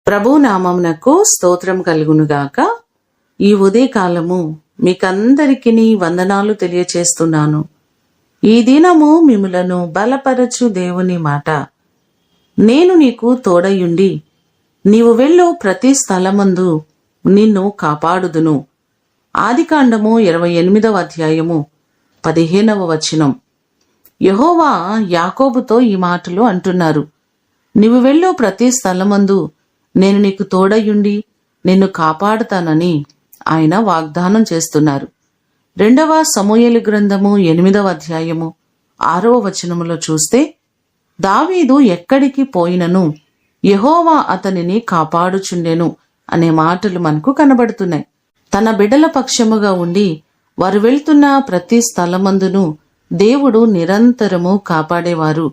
ప్రభు నామమునకు స్తోత్రం కలుగునుగాక. ఈ ఉదయకాలము మీకందరికీ వందనాలు తెలియచేస్తున్నాను. ఈ దినము మిమ్ములను బలపరచు దేవుని మాట. నేను నీకు తోడయుండి నీవు వెళ్ళు ప్రతి స్థలమందు నిన్ను కాపాడుదును. ఆదికాండము 28వ అధ్యాయము 15వ వచనం. యెహోవా యాకోబుతో ఈ మాటలు అంటున్నారు. నీవు వెళ్ళు ప్రతి స్థలమందు నేను నీకు తోడయుండి నిన్ను కాపాడుతానని ఆయన వాగ్దానం చేస్తున్నారు. 2వ సమూయేలు గ్రంథము 8వ అధ్యాయము 6వ వచనములో చూస్తే, దావీదు ఎక్కడికి పోయినను యెహోవా అతనిని కాపాడుచుండెను అనే మాటలు మనకు కనబడుతున్నాయి. తన బిడ్డల పక్షముగా ఉండి వారు వెళ్తున్న ప్రతి స్థలమందును దేవుడు నిరంతరము కాపాడేవారు.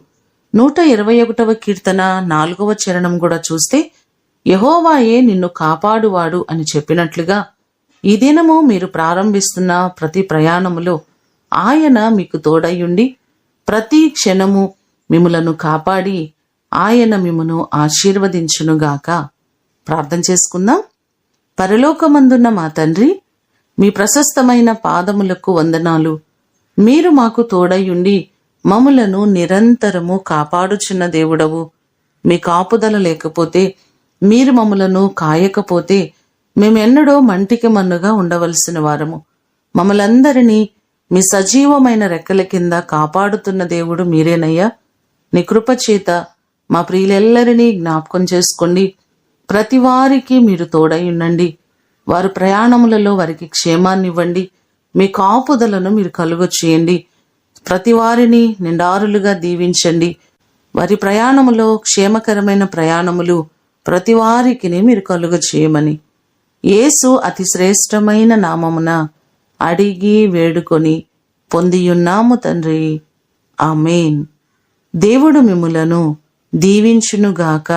121వ కీర్తన 4వ చరణం కూడా చూస్తే, యెహోవాయే నిన్ను కాపాడువాడు అని చెప్పినట్లుగా ఈ దినము మీరు ప్రారంభిస్తున్న ప్రతి ప్రయాణములో ఆయన మీకు తోడయుండి ప్రతి క్షణము మిమ్ములను కాపాడి ఆయన మిమ్మును ఆశీర్వదించునుగాక. ప్రార్థన చేసుకుందాం. పరలోకమందున్న మా తండ్రి, మీ ప్రశస్తమైన పాదములకు వందనాలు. మీరు మాకు తోడయుండి మమ్ములను నిరంతరము కాపాడుచున్న దేవుడవు. మీ కాపుదల లేకపోతే, మీరు మమ్ములను కాయకపోతే మేమెన్నడో మంటికి మన్నుగా ఉండవలసిన వారము. మమ్మలందరినీ మీ సజీవమైన రెక్కల కింద కాపాడుతున్న దేవుడు మీరేనయ్యా. నీ కృపచేత మా ప్రియులెల్లరినీ జ్ఞాపకం చేసుకోండి. ప్రతి వారికి మీరు తోడై ఉండండి. వారు ప్రయాణములలో వారికి క్షేమాన్నివ్వండి. మీ కాపుదలను మీరు కలుగ చేయండి. ప్రతి వారిని నిండారులుగా దీవించండి. వారి ప్రయాణములో క్షేమకరమైన ప్రయాణములు ప్రతి వారికి మీరు కలుగ చేయమని యేసు అతి శ్రేష్టమైన నామమున అడిగి వేడుకొని పొందియున్నాము తండ్రి. ఆమేన్. దేవుడు మిమ్ములను దీవించునుగాక.